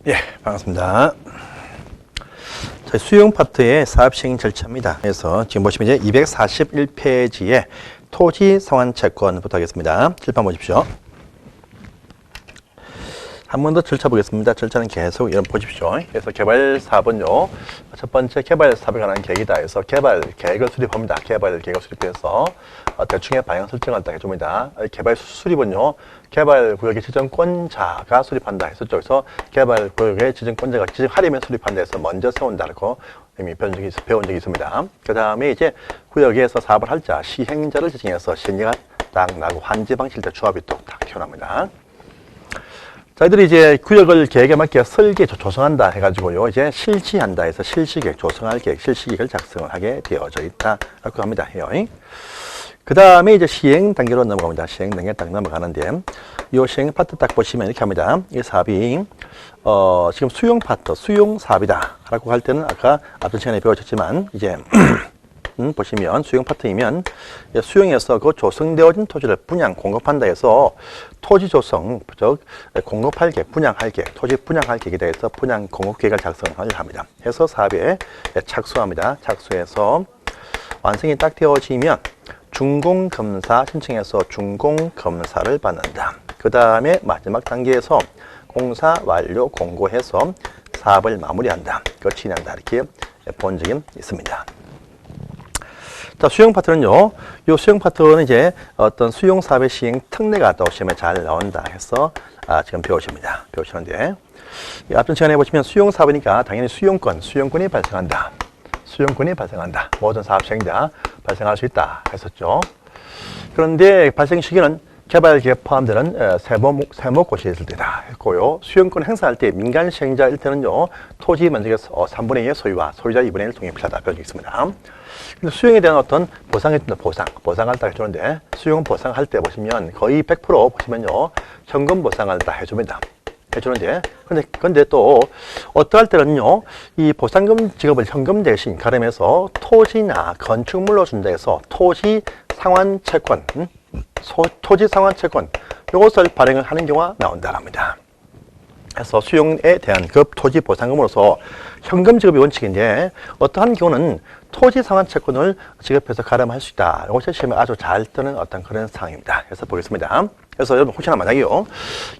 예, 반갑습니다. 저희 수용 파트의 사업 시행 절차입니다. 그래서 지금 보시면 이제 241페이지에 토지 상환 채권부터 하겠습니다. 칠판 보십시오. 한 번 더 절차 보겠습니다. 절차는 계속 이런 보십시오. 그래서 개발 사업은요, 첫 번째 개발 사업에 관한 계획이다 해서 개발 계획을 수립합니다. 개발 계획을 수립해서 대충의 방향 설정을 딱 해줍니다. 개발 수립은요, 개발 구역의 지정권자가 수립한다 했었죠. 그래서 개발 구역의 지정권자가 지정하려면 수립한다 해서 먼저 세운다고 이미 배운 적이 있습니다. 그 다음에 이제 구역에서 사업을 할 자, 시행자를 지정해서 시행자가 딱 나고 환지 방치일 때 조합이 또 딱 튀어나옵니다. 저희들이 이제 구역을 계획에 맞게 설계 조성한다 해가지고요, 이제 실시한다 해서 실시계획, 조성할 계획, 실시계획을 작성을 하게 되어져 있다라고 합니다. 그 다음에 이제 시행 단계로 넘어갑니다. 시행 단계 딱 넘어가는데, 이 시행 파트 딱 보시면 이렇게 합니다. 이 사업이, 지금 수용 파트, 수용 사업이다 라고 할 때는 아까 앞전 시간에 배우셨지만, 이제, 보시면 수용 파트이면 수용해서 그 조성되어진 토지를 분양 공급한다 해서 토지 조성, 즉 공급할 계획, 분양할 계획, 토지 분양할 계획에 대해서 분양 공급 계획을 작성을 합니다. 해서 사업에 착수합니다. 착수해서 완성이 딱 되어지면 준공검사 신청해서 준공검사를 받는다. 그 다음에 마지막 단계에서 공사 완료 공고해서 사업을 마무리한다. 끝이 난다. 이렇게 본 적이 있습니다. 자, 수용 파트는요, 이 수용 파트는 이제 어떤 수용 사업의 시행 특례가 또 시험에 잘 나온다 해서 지금 배우시는데, 앞전 시간에 보시면 수용 사업이니까 당연히 수용권이 발생한다. 수용권이 발생한다. 모든 사업 시행자 발생할 수 있다 했었죠. 그런데 발생 시기는 개발 계획 포함되는 세목고시에 있을 때다 했고요. 수용권 행사할 때 민간 시행자일 때는요, 토지 면적의 3분의 2의 소유와 소유자 2분의 1을 통해 필요하다 배운 적이 있습니다. 근데 수용에 대한 어떤 보상을 보상을 딱 해주는데, 수용 보상할 때 보시면 거의 100% 보시면요, 현금 보상을 딱 해주는데, 근데 또 어떠할 때는요, 이 보상금 지급을 현금 대신 가름해서 토지나 건축물로 준다 해서 토지 상환 채권, 토지 상환 채권 이것을 발행을 하는 경우가 나온다고 합니다. 그래서 수용에 대한 그 토지 보상금으로서 현금 지급이 원칙인데, 어떠한 경우는 토지 상환 채권을 지급해서 가름할 수 있다. 이것이 시험에 아주 잘 뜨는 어떤 그런 상황입니다. 그래서 보겠습니다. 그래서 여러분 혹시나 만약에요,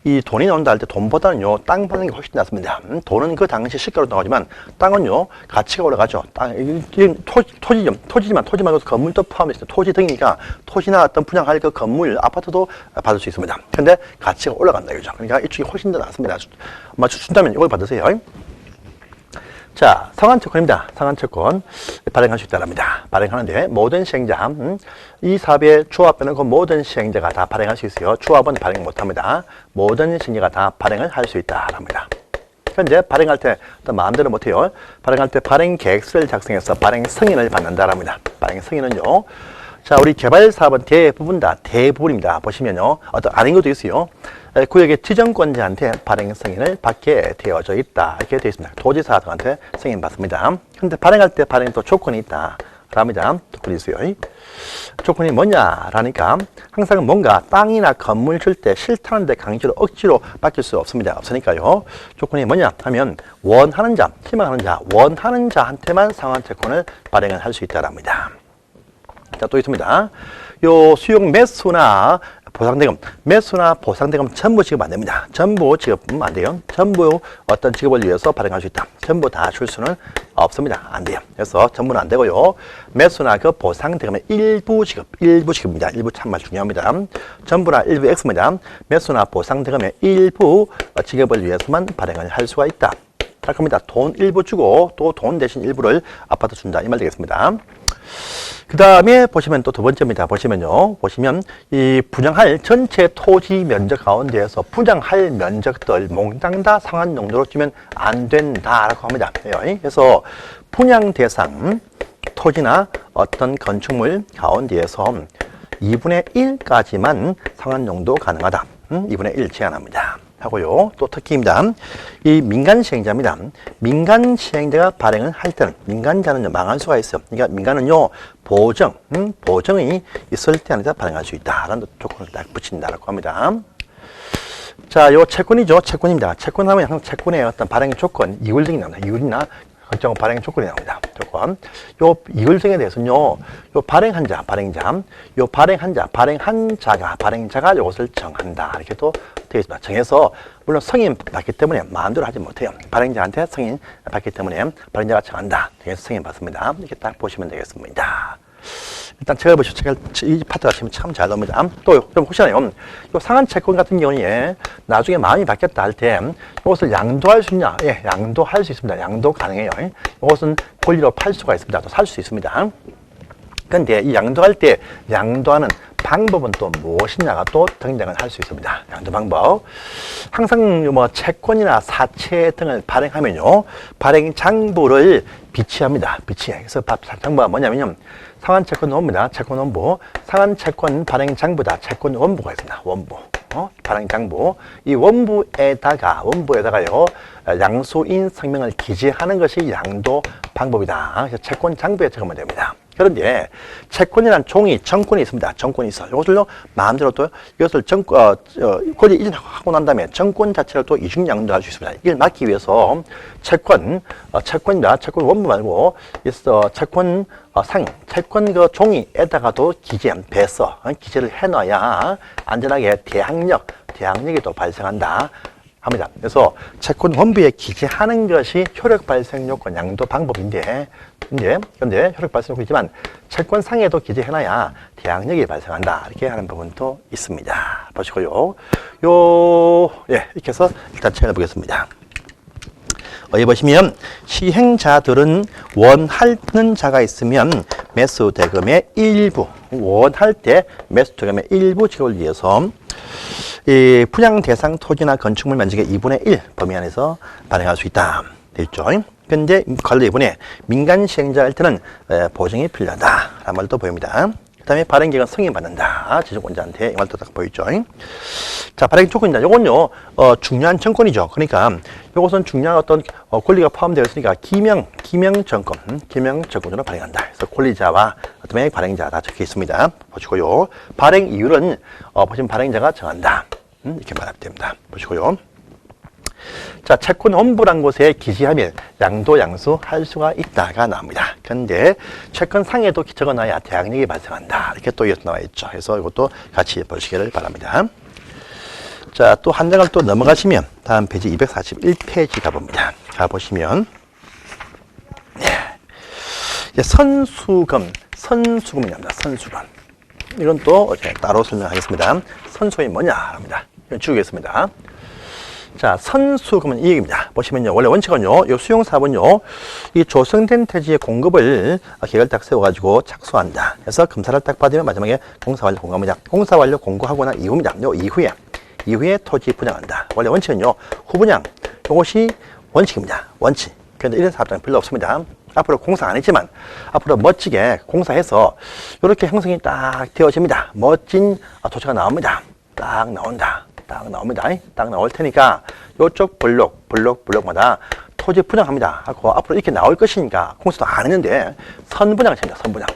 이 돈이 나온다 할 때 돈보다는요, 땅 받는 게 훨씬 낫습니다. 돈은 그 당시 시가로 나오지만 땅은요, 가치가 올라가죠. 토지지만 토지 말고 건물도 포함해서 토지 등이니까 토지나 어떤 분양할 그 건물, 아파트도 받을 수 있습니다. 근데 가치가 올라간다 이거죠. 그러니까 이쪽이 훨씬 더 낫습니다. 아마 준다면 이걸 받으세요. 자, 상환채권입니다. 상환채권 발행할 수 있다랍니다. 발행하는데 모든 시행자, 이 사업의 조합 빼는 그 모든 시행자가 다 발행할 수 있어요. 조합은 발행 못합니다. 모든 시행자가 다 발행을 할 수 있다랍니다. 현재 발행할 때 마음대로 못해요. 발행할 때 발행 계획서를 작성해서 발행 승인을 받는다랍니다. 발행 승인은요, 자, 우리 개발 사업은 대부분입니다. 보시면요, 어떤 아닌 것도 있어요. 구역의 지정권자한테 발행 승인을 받게 되어져 있다. 이렇게 되어 있습니다. 도지사한테 승인 받습니다. 근데 발행할 때 발행 또 조건이 있다. 랍니다. 조건이 있어요. 조건이 뭐냐라니까, 항상 뭔가 땅이나 건물 줄 때 싫다는데 강제로 억지로 바뀔 수 없습니다. 없으니까요. 조건이 뭐냐 하면 원하는 자, 희망하는 자, 원하는 자한테만 상환채권을 발행을 할 수 있다랍니다. 자, 또 있습니다. 요 수용 매수나 보상대금 전부 지급 안 됩니다. 전부 지급은 안 돼요. 전부 어떤 지급을 위해서 발행할 수 있다. 전부 다 줄 수는 없습니다. 안 돼요. 그래서 전부는 안 되고요. 매수나 그 보상대금의 일부 지급입니다. 일부 참말 중요합니다. 전부나 일부 X입니다. 매수나 보상대금의 일부 지급을 위해서만 발행을 할 수가 있다. 할 겁니다. 돈 일부 주고 또 돈 대신 일부를 아파트 준다. 이 말 되겠습니다. 그 다음에 보시면 또 두 번째입니다. 보시면 이 분양할 전체 토지 면적 가운데에서 분양할 면적들 몽땅 다 상한 용도로 주면 안 된다라고 합니다. 그래서 분양 대상 토지나 어떤 건축물 가운데에서 2분의 1까지만 상한 용도 가능하다. 2분의 1 제한합니다. 하고요. 또 특기입니다. 이 민간 시행자입니다. 민간 시행자가 발행을 할 때는 민간자는 망할 수가 있어요. 그러니까 민간은요, 보정이 있을 때 안에서 발행할 수 있다라는 조건을 딱 붙인다라고 합니다. 자, 요 채권이죠. 채권입니다. 채권하면 항상 채권의 어떤 발행 조건, 이율등이 나옵니다. 이율이나 결정 발행 조건이 나옵니다. 조건. 요 이율등에 대해서는요, 요 발행한 자, 발행자, 요 발행한 자, 발행자가 이것을 정한다. 이렇게 또 되어 있습니다. 정해서, 물론 승인 받기 때문에 마음대로 하지 못해요. 발행자한테 승인 받기 때문에 발행자가 정한다. 그래서 승인 받습니다. 이렇게 딱 보시면 되겠습니다. 일단 책을 보시죠. 이 파트가 지금 참 잘 나옵니다. 또, 그럼 혹시나요, 요 상한 채권 같은 경우에 나중에 마음이 바뀌었다 할 때 이것을 양도할 수 있냐? 예, 양도할 수 있습니다. 양도 가능해요. 이것은 권리로 팔 수가 있습니다. 또 살 수 있습니다. 근데 이 양도할 때 양도하는 방법은 또 무엇이냐가 또 등장을 할 수 있습니다. 양도 방법. 항상 뭐 채권이나 사채 등을 발행하면요, 발행 장부를 비치합니다. 비치해. 그래서 장부가 뭐냐면요, 상한 채권 원부입니다. 채권 원부. 상한 채권 발행 장부다. 채권 원부가 있습니다. 원부. 발행 장부. 이 원부에다가요, 양수인 성명을 기재하는 것이 양도 방법이다. 그래서 채권 장부에 적으면 됩니다. 그런데 채권이란 종이, 정권이 있습니다. 정권이 있어. 이것을요, 마음대로 또 이것을 권리 이전하고 난 다음에 정권 자체를 또 이중 양도할 수 있습니다. 이걸 막기 위해서 채권이다. 채권 원부 말고 채권 채권 그 종이에다가도 기재를 해놔야 안전하게 대항력이 또 발생한다 합니다. 그래서 채권 원부에 기재하는 것이 효력 발생 요건 양도 방법인데, 근데 효력 발생 요건이지만 채권상에도 기재해놔야 대항력이 발생한다. 이렇게 하는 부분도 있습니다. 보시고요. 예, 이렇게 해서 일단 책을 보겠습니다. 여기 보시면 시행자들은 원하는 자가 있으면 매수 대금의 일부, 원할 때 매수 대금의 일부 지급을 위해서 이 분양 대상 토지나 건축물 면적의 2분의 1 범위 안에서 발행할 수 있다. 되어 있죠. 근데 관리 2분의 민간 시행자일 때는 보증이 필요하다. 라는 말도 보입니다. 그 다음에 발행기간 승인받는다. 지정권자한테 이 말도 딱 보이죠. 자, 발행 조건입니다. 요건요, 중요한 정권이죠. 그러니까 요것은 중요한 어떤 권리가 포함되어 있으니까 기명정권으로 발행한다. 그래서 권리자와 그다음에 발행자 다 적혀 있습니다. 보시고요. 발행 이유는 보시면 발행자가 정한다. 이렇게 말하면 됩니다. 보시고요. 자, 채권 원부란 곳에 기재하면 양도 양수할 수가 있다가 나옵니다. 그런데 채권 상에도 적어놔야 대항력이 발생한다. 이렇게 또 이어서 나와 있죠. 그래서 이것도 같이 보시기를 바랍니다. 자, 또 한 장을 또 넘어가시면 다음 페이지 241페이지 가봅니다. 가보시면 선수금이 나옵니다. 선수금. 이건 또 따로 설명하겠습니다. 선수금이 뭐냐 합니다. 이건 지우겠습니다. 자, 선수금은 이 얘기입니다. 보시면요, 원래 원칙은요, 요 수용사업은요, 이 조성된 토지의 공급을 계획을 딱 세워가지고 착수한다. 그래서 검사를 딱 받으면 마지막에 공사완료 공고합니다. 공사완료 공고하고 난 이후입니다. 요 이후에 토지 분양한다. 원래 원칙은요, 후분양. 이것이 원칙입니다. 원칙. 그런데 이런 사업장은 별로 없습니다. 앞으로 공사 안 했지만, 앞으로 멋지게 공사해서 이렇게 형성이 딱 되어집니다. 멋진 토지가 나옵니다. 딱 나옵니다. 딱 나올 테니까 이쪽 블록마다 토지 분양합니다. 하고 앞으로 이렇게 나올 것이니까 공사도 안 했는데 선분양을 칩니다.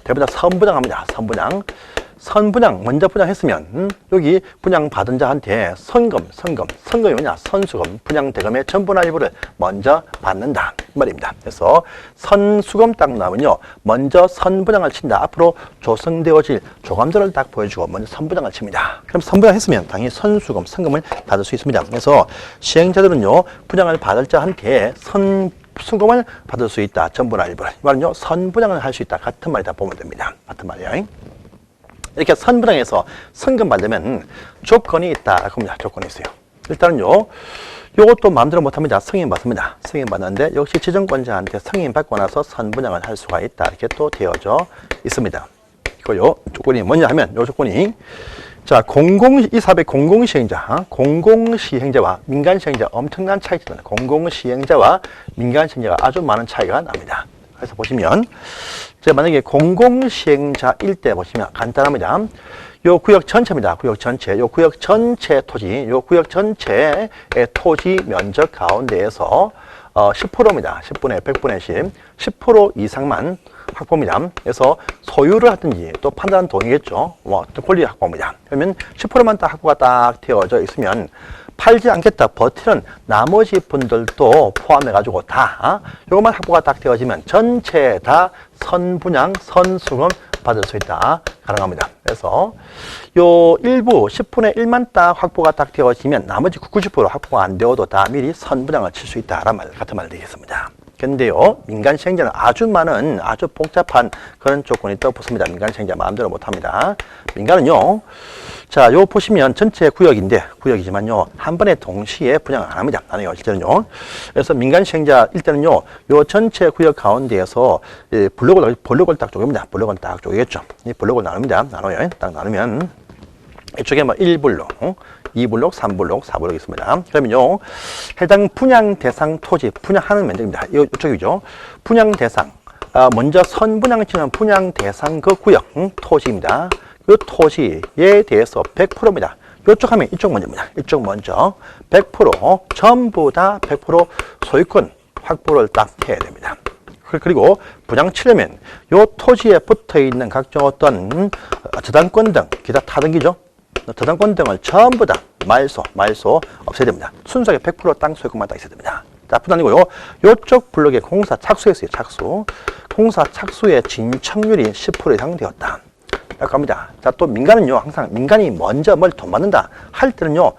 대부분 선분양합니다. 선분양 먼저 분양했으면 여기 분양받은 자한테 선금이 뭐냐? 선수금, 분양대금의 전부나 일부를 먼저 받는다 이 말입니다. 그래서 선수금 딱 나오면요, 먼저 선분양을 친다. 앞으로 조성되어질 조감도를 딱 보여주고 먼저 선분양을 칩니다. 그럼 선분양했으면 당연히 선금을 받을 수 있습니다. 그래서 시행자들은요, 분양을 받을 자한테 선수금을 받을 수 있다. 전부나 일부를. 이 말은요, 선분양을 할 수 있다. 같은 말이다 보면 됩니다. 같은 말이에요. 이렇게 선분양해서 선금 받으면 조건이 있다. 그럽니다. 조건이 있어요. 일단은요, 요것도 마음대로 못합니다. 승인 받습니다. 승인 받는데 역시 지정권자한테 승인 받고 나서 선분양을 할 수가 있다. 이렇게 또 되어져 있습니다. 이거요, 조건이 뭐냐 하면 요 조건이 자, 이 사업의 공공시행자와 민간시행자 엄청난 차이가 납니다. 공공시행자와 민간시행자가 아주 많은 차이가 납니다. 그래서 보시면 만약에 공공시행자일 때 보시면 간단합니다. 요 구역 전체입니다. 구역 전체 토지, 요 구역 전체의 토지 면적 가운데에서 10%입니다. 10분의 100분의 10, 10% 이상만 확보입니다. 그래서 소유를 하든지 또 판단은 동의겠죠. 뭐 권리 확보입니다. 그러면 10%만 딱 확보가 딱 되어져 있으면 팔지 않겠다 버티는 나머지 분들도 포함해가지고 다 이것만 확보가 딱 되어지면 전체 다 선분양, 선수금 받을 수 있다. 가능합니다. 그래서 요 일부 10분의 1만 딱 확보가 딱 되어지면 나머지 90% 확보가 안 되어도 다 미리 선분양을 칠 수 있다라는 말 같은 말 되겠습니다. 근데요, 민간 시행자는 아주 많은, 아주 복잡한 그런 조건이 또 붙습니다. 민간 시행자 마음대로 못 합니다. 민간은요, 자, 요 보시면 전체 구역인데, 구역이지만요, 한 번에 동시에 분양을 안 합니다. 나눠요, 실제는요. 그래서 민간 시행자 일단은요, 요 전체 구역 가운데에서 블록을 딱 쪼개입니다. 블록은 딱 쪼개겠죠. 이 블록을 나눕니다. 나눠요. 딱 나누면, 이쪽에 뭐 1블록, 2블록, 3블록, 4블록 있습니다. 그러면요, 해당 분양 대상 토지, 분양하는 면적입니다. 이쪽이죠. 분양 대상, 먼저 선분양 치는 분양 대상 그 구역, 토지입니다. 그 토지에 대해서 100%입니다. 이쪽 하면 이쪽 먼저입니다. 이쪽 먼저 100% 전부 다 100% 소유권 확보를 딱 해야 됩니다. 그리고 분양 치려면 이 토지에 붙어 있는 각종 어떤 저당권 등 기타 타등기죠. 저당권 등을 전부 다 말소 없애야 됩니다. 순수하게 100% 땅 소유권만 딱 있어야 됩니다. 자, 뿐 아니고요. 이쪽 블록에 공사 착수했어요. 착수. 공사 착수의 진척률이 10% 이상 되었다. 라고 합니다. 자, 또 민간은요, 항상 민간이 먼저 뭘 돈 받는다 할 때는요,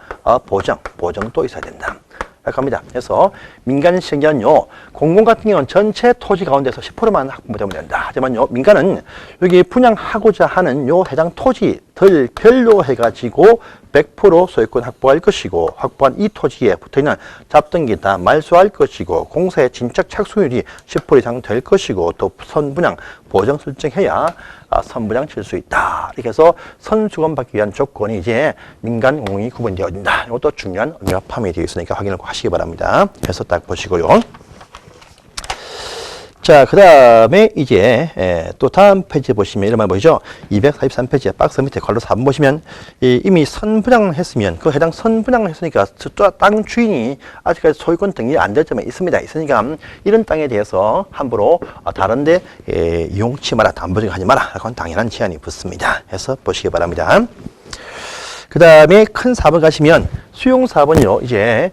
보정도 있어야 된다. 라고 합니다. 그래서 민간 시행자는요, 공공 같은 경우는 전체 토지 가운데서 10%만 확보되면 된다. 하지만요, 민간은 여기 분양하고자 하는 요 해당 토지들 별로 해가지고 100% 소유권 확보할 것이고, 확보한 이 토지에 붙어있는 잡등기 다 말소할 것이고, 공사의 진척 착수율이 10% 이상 될 것이고, 또 선분양 보정 설정해야 선분양 칠 수 있다. 이렇게 해서 선수권 받기 위한 조건이 이제 민간 공공이 구분되어진다. 이것도 중요한 의미가 포함이 되어 있으니까 확인을 꼭 하시기 바랍니다. 그래서 딱 보시고요. 자, 그 다음에 이제 또 다음 페이지 보시면 이런 말 보이죠? 243페이지에 박스 밑에 괄호 4번 보시면 이미 선분양을 했으면 그 해당 선분양을 했으니까 땅 주인이 아직까지 소유권 등이 안 될 점에 있으니까 이런 땅에 대해서 함부로 다른데 이용치 마라, 담보증하지 마라. 그건 당연한 제한이 붙습니다. 해서 보시기 바랍니다. 그 다음에 큰 4번 가시면 수용 4번이요. 이제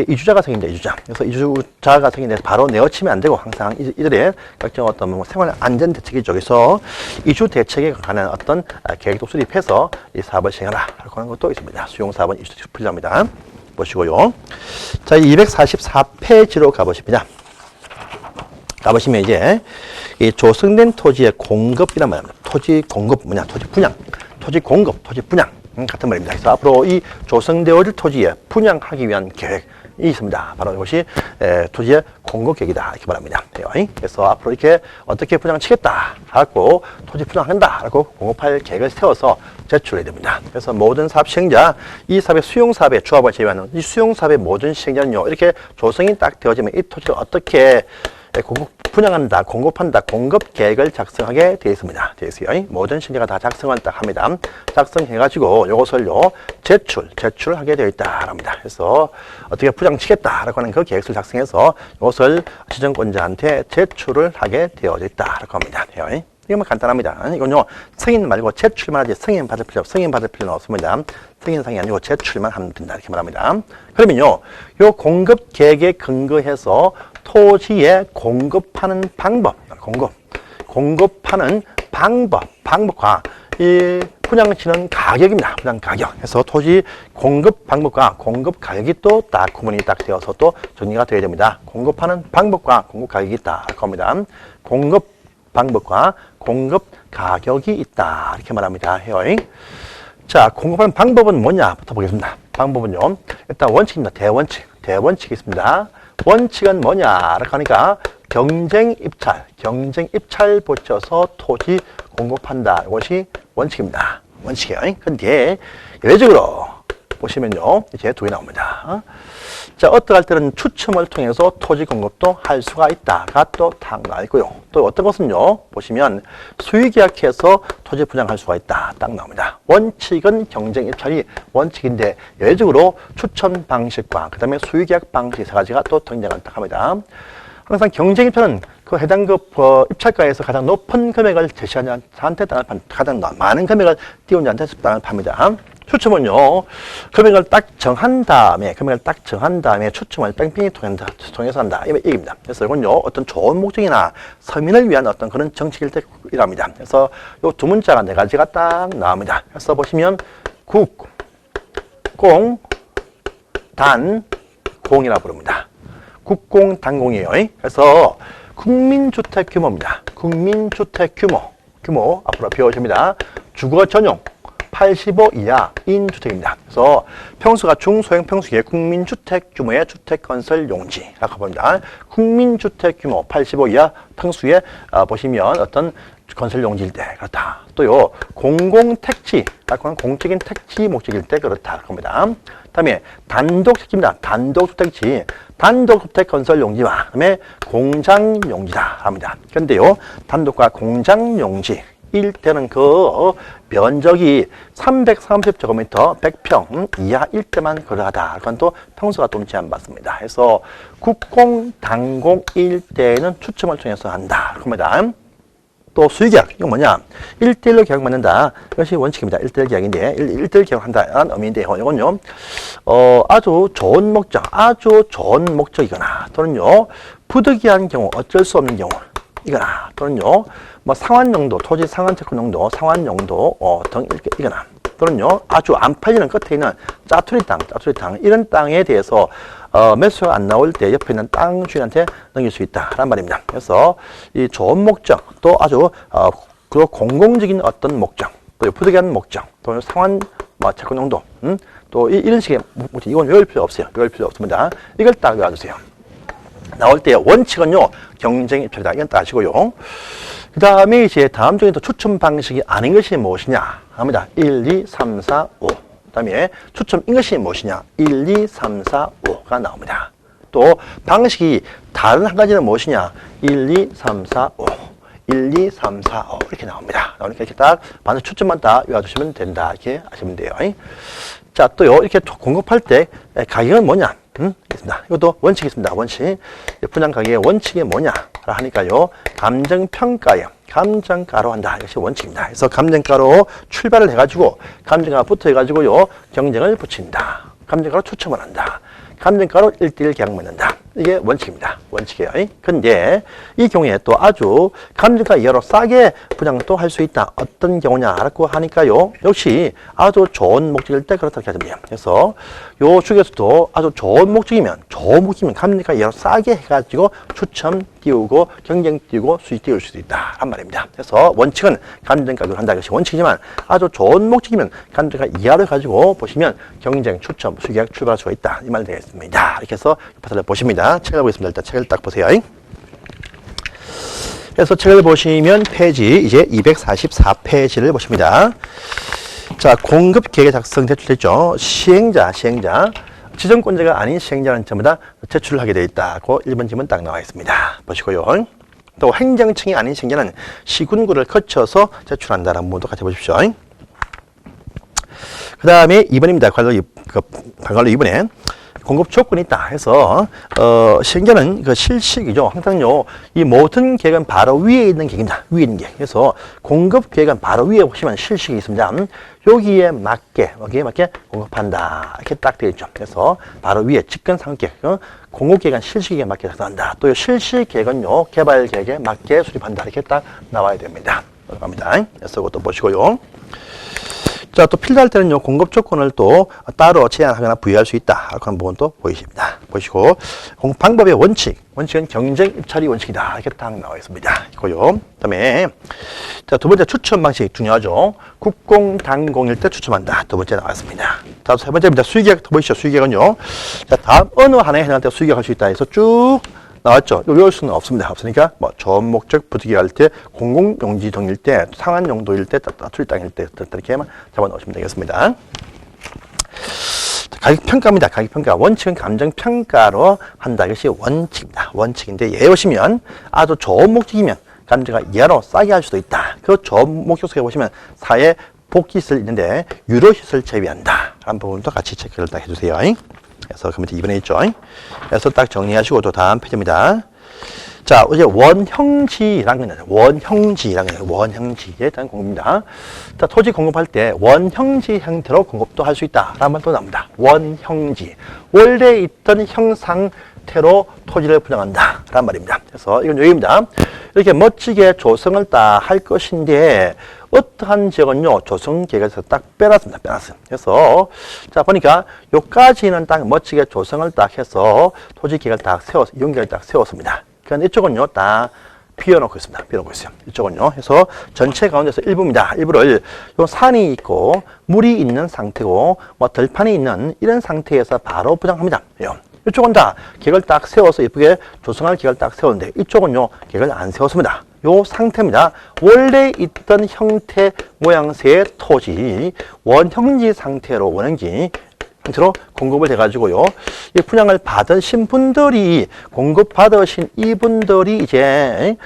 이주자가 생긴다, 이주자. 그래서 이주자가 생긴데 바로 내어치면 안 되고 항상 이들의 각종 어떤 뭐 생활 안전 대책이 쪽에서 이주 대책에 관한 어떤 계획도 수립해서 이 4번 시행하라. 라고 하는 것도 있습니다. 수용 4번 이주 대책 필요합니다. 보시고요. 자, 244페이지로 가보십니다. 가보시면 이제 이 조성된 토지의 공급이란 말입니다. 토지 공급 뭐냐? 토지 분양. 토지 공급, 토지 분양. 같은 말입니다. 그래서 앞으로 이 조성되어질 토지에 분양하기 위한 계획이 있습니다. 바로 이것이 토지의 공급 계획이다. 이렇게 말합니다. 그래서 앞으로 이렇게 어떻게 분양치겠다 하고 토지 분양한다 라고 공급할 계획을 세워서 제출해야 됩니다. 그래서 모든 사업 시행자, 이 사업의 수용 사업의 조합을 제외하는 이 수용 사업의 모든 시행자는요, 이렇게 조성이 딱 되어지면 이 토지를 어떻게 분양한다, 공급한다, 공급 계획을 작성하게 되어 있습니다. 되어 있어요. 모든 시행자가 다 작성을 딱 합니다. 작성해가지고 이것을요, 제출하게 되어 있다. 합니다. 그래서 어떻게 분양치겠다라고 하는 그 계획서를 작성해서 이것을 지정권자한테 제출을 하게 되어 있다라고 합니다. 이건 간단합니다. 이건요, 승인 말고 제출만 하지 승인 받을 필요는 없습니다. 승인상이 아니고 제출만 하면 된다. 이렇게 말합니다. 그러면요, 요 공급 계획에 근거해서 토지에 공급하는 방법, 공급하는 방법과 이 분양치는 가격입니다. 분양 가격. 그래서 토지 공급 방법과 공급 가격이 또 딱 구분이 딱 되어서 또 정리가 되어야 됩니다. 공급하는 방법과 공급 가격이 있다. 할 겁니다. 공급 방법과 공급 가격이 있다. 이렇게 말합니다. 자, 공급하는 방법은 뭐냐부터 보겠습니다. 방법은요, 일단 원칙입니다. 대원칙이 있습니다. 원칙은 뭐냐라고 하니까 경쟁 입찰 붙여서 토지 공급한다. 이것이 원칙입니다. 원칙이에요. 근데 예외적으로 보시면요, 이제 두 개 나옵니다. 자, 어떨 때는 추첨을 통해서 토지 공급도 할 수가 있다가 또 딱 나와 있고요. 또 어떤 것은요, 보시면 수의계약해서 토지 분양할 수가 있다. 딱 나옵니다. 원칙은 경쟁 입찰이 원칙인데 예외적으로 추첨 방식과 그 다음에 수의계약 방식 세 가지가 또 등장을 딱 합니다. 항상 경쟁 입찰은 그 해당 입찰가에서 가장 높은 금액을 제시한 자한테 따른 가장 많은 금액을 띄운 자한테 따른 팝니다. 추첨은요, 금액을 딱 정한 다음에 추첨을 뺑뺑이 통해서 한다. 이겁니다. 그래서 이건요, 어떤 좋은 목적이나 서민을 위한 어떤 그런 정책일 때 이랍니다. 그래서 요 두 문자가 네 가지가 딱 나옵니다. 그래서 보시면 국, 공, 단, 공이라 부릅니다. 국공단공이에요. 그래서 국민주택 규모입니다. 국민주택 규모 앞으로 배워줍니다. 주거 전용 85 이하인 주택입니다. 그래서 평수가 중소형 평수의 국민주택 규모의 주택 건설 용지라고 봅니다. 국민주택 규모 85 이하 평수에 보시면 어떤 건설 용지일 때 그렇다. 또요 공공택지, 공적인 택지 목적일 때 그렇다 겁니다. 다음에 단독택지입니다. 단독주택지, 단독주택 건설 용지와 그다음에 공장 용지다 합니다. 그런데요 단독과 공장 용지 일 때는 그 면적이 330제곱미터 100평 이하일 때만 그러하다. 그건 또 평수가 좀 제한받습니다. 그래서 국공단공일 때는 추첨을 통해서 한다. 겁니다. 또 수의계약, 이건 뭐냐? 1대1로 계약 맺는다. 이것이 원칙입니다. 1대1 계약인데, 1대1 계약한다는 의미인데요. 이건요, 아주 좋은 목적이거나, 또는요, 부득이한 경우, 어쩔 수 없는 경우, 이거나, 또는요, 뭐 상환용도, 토지 상환채권용도, 상환용도 등 이거나, 또는요, 아주 안 팔리는 끝에 있는 짜투리 땅, 이런 땅에 대해서 매수가 안 나올 때 옆에 있는 땅 주인한테 넘길 수 있다란 말입니다. 그래서 이 좋은 목적, 또 아주 그 공공적인 어떤 목적, 또 부득이한 목적, 또 상환 채권 용도, 또 이런 식의 목적, 이건 외울 필요 없어요. 외울 필요 없습니다. 이걸 딱 외워주세요. 나올 때 원칙은요 경쟁 입찰이다. 이건 딱 아시고요. 그 다음에 이제 다음 중에 또 추첨 방식이 아닌 것이 무엇이냐 합니다. 1, 2, 3, 4, 5. 그 다음에 추첨인 것이 무엇이냐 1, 2, 3, 4, 5가 나옵니다. 또 방식이 다른 한 가지는 무엇이냐 1, 2, 3, 4, 5. 1, 2, 3, 4, 5 이렇게 나옵니다. 그러니까 이렇게 딱 반드시 추첨만 딱 외워주시면 된다. 이렇게 아시면 돼요. 자, 또요 이렇게 공급할 때 가격은 뭐냐? 있습니다. 이것도 원칙이 있습니다. 원칙. 분양 가격의 원칙이 뭐냐? 하니까요. 감정평가예요. 감정가로 한다. 이것이 원칙입니다. 그래서 감정가로 출발을 해가지고 감정가가 붙어해가지고요. 경쟁을 붙인다. 감정가로 추첨을 한다. 감정가로 1대1 계약 맺는다. 이게 원칙입니다. 원칙이에요. 근데 이 경우에 또 아주 감정가 이하로 싸게 분양도 할 수 있다. 어떤 경우냐라고 하니까요. 역시 아주 좋은 목적일 때 그렇다고 하시면 돼요. 그래서 요 중에서도 아주 좋은 목적이면 감정가 이하로 싸게 해가지고 추첨 띄우고 경쟁 띄우고 수익 띄울 수도 있다. 란 말입니다. 그래서 원칙은 감정가격을 한다. 이것이 원칙이지만 아주 좋은 목적이면 감정가 이하로 가지고 보시면 경쟁, 추첨, 수익 출발할 수가 있다. 이 말 되겠습니다. 이렇게 해서 파트를 보십니다. 책을 보겠습니다. 일단 책을 딱 보세요. 그래서 책을 보시면 페이지 이제 244페이지를 보십니다. 자, 공급 계획 작성 제출됐죠. 시행자, 지정권자가 아닌 시행자는 전부 다 제출을 하게 되어 있다고 1번 지문 딱 나와 있습니다. 보시고요. 또 행정청이 아닌 시행자는 시군구를 거쳐서 제출한다라는 부분도 같이 보십시오. 그 다음에 2번입니다. 관로 2번에 공급 조건이 있다 해서 시행자는 그 실식이죠. 항상요 이 모든 계획은 바로 위에 있는 계획입니다. 위에 있는 계획. 그래서 공급 계획은 바로 위에 보시면 실식이 있습니다. 여기에 맞게 공급한다 이렇게 딱 되어 있죠. 그래서 바로 위에 집권 상업 계획, 공급 계획은 실식 계획에 맞게 작성한다. 또 실식 계획은요 개발 계획에 맞게 수립한다 이렇게 딱 나와야 됩니다. 들어갑니다. 그래서 이것도 보시고요. 자, 또 필요할 때는요, 공급 조건을 또 따로 제한하거나 부여할 수 있다. 그런 부분도 보이십니다. 보시고, 방법의 원칙은 경쟁 입찰이 원칙이다. 이렇게 딱 나와 있습니다. 있고요. 그 다음에, 자, 두 번째 추첨 방식 중요하죠. 국공단공일 때 추첨한다. 두 번째 나왔습니다. 다음 세 번째입니다. 수의계약 보이시죠? 수의계약은요. 자, 다음 어느 하나에 해당할 때 수의계약할 수 있다 해서 쭉 나왔죠. 외울 수는 없습니다. 없으니까 뭐 좋은 목적 부득이 할 때, 공공용지 등일 때, 상한 용도일 때, 따투리 땅일 때 이렇게만 잡아놓으시면 되겠습니다. 가격평가입니다. 가격평가. 원칙은 감정평가로 한다. 이것이 원칙입니다. 원칙인데 예에 보시면 아주 좋은 목적이면 감정가 이하로 싸게 할 수도 있다. 그 좋은 목적 속에 보시면 사회 복지시설 있는데 유료시설 제외한다. 라는 부분도 같이 체크를 딱 해주세요. 그래서 그러면 2번에 있죠. 그래서 딱 정리하시고 또 다음 페이지입니다. 자, 이제 원형지라는 게 원형지라는 게 원형지에 대한 공급입니다. 자, 토지 공급할 때 원형지 형태로 공급도 할 수 있다라는 말도 나옵니다. 원형지. 원래 있던 형 상태로 토지를 분양한다 라는 말입니다. 그래서 이건 여기입니다. 이렇게 멋지게 조성을 딱 할 것인데 어떠한 지역은요, 조성 계획에서 딱 빼놨습니다. 빼놨어요. 그래서, 자, 보니까, 요까지는 딱 멋지게 조성을 딱 해서 토지 계획을 딱 세워서, 연결을 딱 세웠습니다. 그런데 이쪽은요, 딱 비워놓고 있습니다. 비워놓고 있어요. 이쪽은요. 그래서 전체 가운데서 일부입니다. 일부를 요 산이 있고, 물이 있는 상태고, 뭐 들판이 있는 이런 상태에서 바로 부장합니다. 이쪽은 다 계획을 딱 세워서 예쁘게 조성할 계획을 딱 세웠는데, 이쪽은요, 계획을 안 세웠습니다. 요 상태입니다. 원래 있던 형태 모양새의 토지 원형지 상태로 원형지 형태로 공급을 해가지고요. 이 분양을 받으신 분들이 공급받으신 이분들이 이제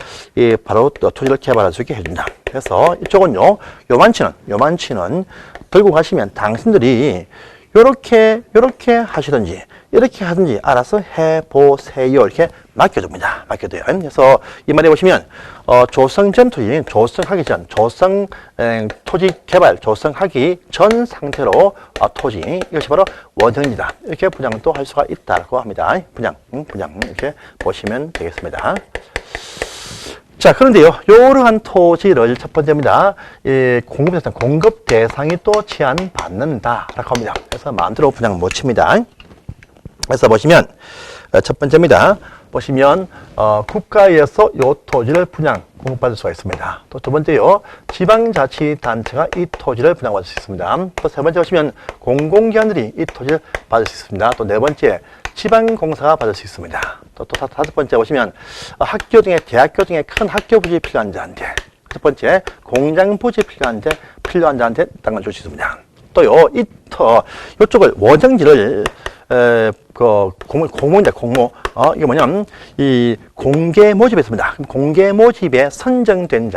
바로 또 토지를 개발할 수 있게 해줍니다. 그래서 이쪽은요. 요만치는 들고 가시면 당신들이 요렇게 하시든지 이렇게 하든지 알아서 해보세요. 이렇게 맡겨줍니다. 맡겨둬요. 그래서 이 말에 보시면 조성 전 토지, 조성하기 전, 토지 개발, 조성하기 전 상태로 토지, 이것이 바로 원형지다. 이렇게 분양도 할 수가 있다고 합니다. 분양 이렇게 보시면 되겠습니다. 자, 그런데요, 이러한 토지를 첫 번째입니다. 공급 대상이 또 제한받는다라고 합니다. 그래서 마음대로 분양 못 칩니다. 그래서 보시면 첫 번째입니다. 보시면 국가에서 이 토지를 분양 공급받을 수가 있습니다. 또 두 번째요, 지방자치단체가 이 토지를 분양받을 수 있습니다. 또 세 번째 보시면 공공기관들이 이 토지를 받을 수 있습니다. 또 네 번째 지방공사가 받을 수 있습니다. 또 다섯 번째 보시면 학교 중에 대학교 중에 큰 학교 부지 필요한 자한테, 첫 번째 공장 부지 필요한 자한테 땅을 줄 수 있습니다. 또요, 이쪽을 원형지를 공모인데, 이게 뭐냐면, 이 공개 모집했습니다. 공개 모집에 선정된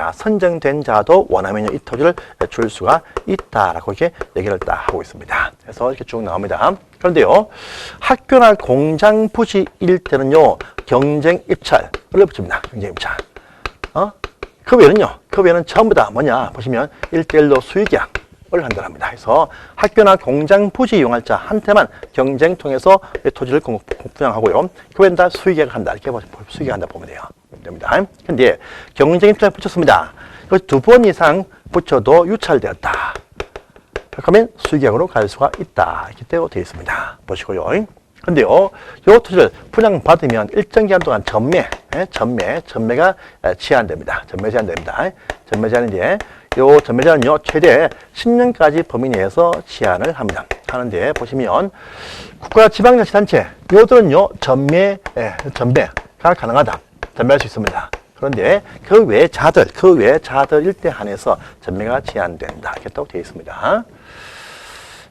자도 원하면 이 토지를 줄 수가 있다라고 이렇게 얘기를 딱 하고 있습니다. 그래서 이렇게 쭉 나옵니다. 그런데요, 학교나 공장 부지일 때는요, 경쟁 입찰을 붙입니다. 경쟁 입찰. 그 외에는 전부 다 뭐냐, 보시면 1:1로 수의계약. 을 한다랍니다. 그래서 학교나 공장 부지 이용할 자한테만 경쟁 통해서 토지를 분양하고요. 그 외에는 다 수의계약을 한다. 이렇게 수의계약 한다 보면 됩니다. 근데 경쟁 입찰 붙였습니다. 두 번 이상 붙여도 유찰되었다. 그러면 수의계약으로 갈 수가 있다. 이렇게 되어 있습니다. 보시고요. 근데요, 이 토지를 분양받으면 일정 기간 동안 전매가 제한됩니다. 전매 제한인데, 요 전매 제한은요, 최대 10년까지 범위 내에서 제한을 합니다. 하는데, 보시면, 국가 지방자치단체, 요들은요, 전매가 가능하다. 전매할 수 있습니다. 그런데 그 외 자들일 때 한해서 전매가 제한된다. 이렇게 또 되어 있습니다.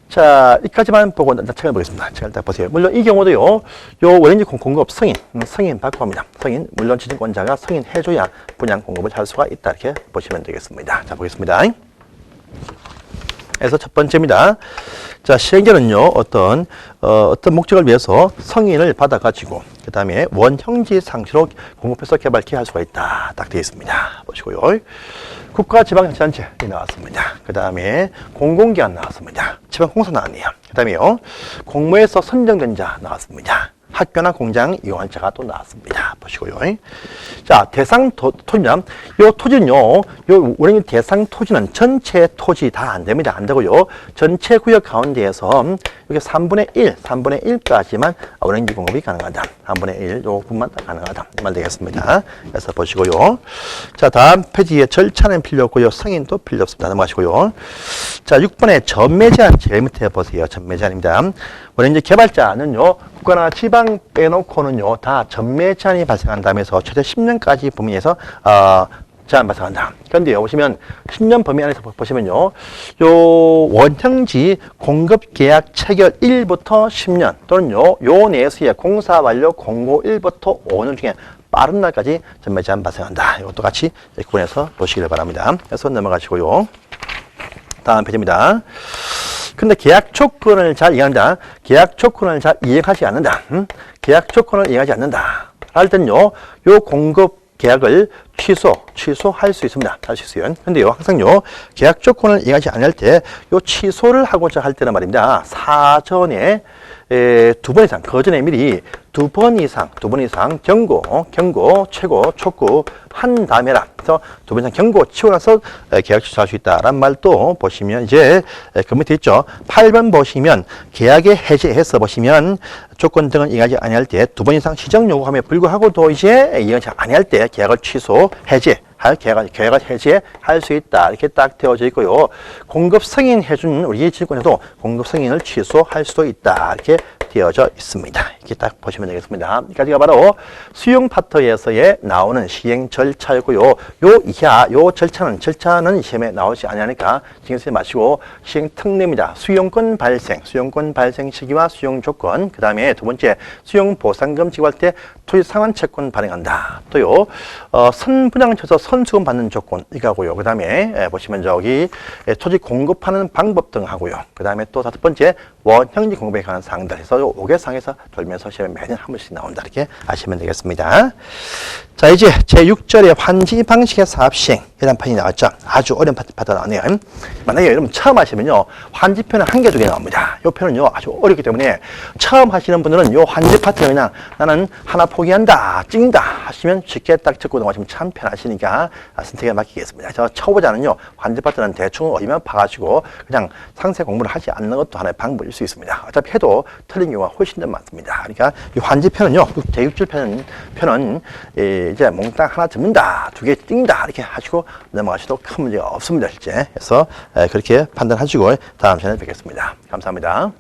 자, 이까지만 보고 책을 보겠습니다. 책을 딱 보세요. 물론 이 경우도요, 요 원형지 공급 승인 받고 합니다. 물론 지정권자가 승인해줘야 분양 공급을 할 수가 있다. 이렇게 보시면 되겠습니다. 자, 보겠습니다. 그래서 첫 번째입니다. 자, 시행자는요, 어떤 목적을 위해서 승인을 받아가지고, 그 다음에 원형지 상태로 공급해서 개발케 할 수가 있다. 딱 되어 있습니다. 보시고요. 국가지방자치단체 나왔습니다. 그 다음에 공공기관 나왔습니다. 지방공사 나왔네요. 그 다음에요, 공모에서 선정된 자 나왔습니다. 학교나 공장 이용한 자가 또 나왔습니다. 보시고요. 자, 대상 토지입니다. 요 토지는요, 요 원형지 대상 토지는 전체 토지 다 안 됩니다. 안 되고요. 전체 구역 가운데에서 이게 3분의 1까지만 원형지 공급이 가능하다. 3분의 1, 요 부분만 가능하다. 이 말 되겠습니다. 그래서 보시고요. 자, 다음 페이지에 절차는 필요 없고요. 승인도 필요 없습니다. 넘어가시고요. 자, 6번에 전매 제한 제일 밑에 보세요. 전매 제한입니다. 원형지 개발자는요, 국가나 지방 빼놓고는요, 다 전매 제한이 발생한다면서 최대 10년까지 범위 내에서 제한 발생한다. 그런데요, 보시면 10년 범위 안에서 보시면요, 요 원형지 공급 계약 체결 1부터 10년 또는요, 요 내에서의 공사 완료 공고 1부터 5년 중에 빠른 날까지 전매 제한 발생한다. 이것도 같이 구분해서 보시길 바랍니다. 그래서 넘어가시고요. 다음 페이지입니다. 근데 계약 조건을 잘 이해한다. 계약 조건을 잘 이해하지 않는다. 계약 조건을 이해하지 않는다. 할 때는요, 요 공급 계약을 취소할 수 있습니다. 할 수 있어요. 근데요, 항상요, 계약 조건을 이행하지 않을 때, 요 취소를 하고자 할 때는 말입니다. 사전에 두 번 이상, 그 전에 미리 두 번 이상 경고, 최고, 촉구 한 다음에라. 그래서 두 번 이상 경고 치고 나서 계약 취소할 수 있다라는 말도 보시면 이제 그 밑에 있죠. 8번 보시면 계약에 해제해서 보시면 조건 등을 이행하지 아니할 때 두 번 이상 시정 요구함에 불구하고도 이제 이행하지 아니할 때 계약을 취소, 해제 계약을 해제할 수 있다. 이렇게 딱 되어져 있고요. 공급 승인해준 우리 질권에도 공급 승인을 취소할 수도 있다. 이렇게 되어져 있습니다. 이렇게 딱 보시면 되겠습니다. 여기까지가 바로 수용 파트에서의 나오는 시행 절차였고요. 요 이하, 요 절차는 시험에 나오지 않으니까 신경 쓰지 마시고 시행 특례입니다. 수용권 발생 시기와 수용 조건, 그 다음에 두 번째 수용 보상금 지급할 때 토지 상환 채권 발행한다. 또요, 선분양을 쳐서 선수금 받는 조건 이거고요. 그 다음에 보시면 저기 토지 공급하는 방법 등 하고요. 그 다음에 또 다섯 번째 원형지 공급에 관한 사항들 해서 5개상에서 돌면서 시험에 매년 한 번씩 나온다. 이렇게 아시면 되겠습니다. 자, 이제 제6절에 환지 방식의 사업 시행 이란 판이 나왔죠. 아주 어려운 파트 나오네요. 만약에 여러분 처음 하시면요, 환지편은 한 개, 두 개 나옵니다. 이 편은요, 아주 어렵기 때문에 처음 하시는 분들은 요 환지 파트 그냥 나는 하나 포기한다, 찍는다 하시면 쉽게 딱 듣고 넘어가시면 참 편하시니까 선택에 맡기겠습니다. 저 초보자는요, 환지 파트는 대충 어디만 봐가지고 그냥 상세 공부를 하지 않는 것도 하나의 방법일 수 있습니다. 어차피 해도 틀린 경우가 훨씬 더 많습니다. 그러니까 이 환지 편은요, 제6절 편은 이제 몽땅 하나 듣는다, 두 개 찍는다 이렇게 하시고 넘어가셔도 큰 문제가 없습니다. 실제. 그래서 그렇게 판단하시고 다음 시간에 뵙겠습니다. 감사합니다.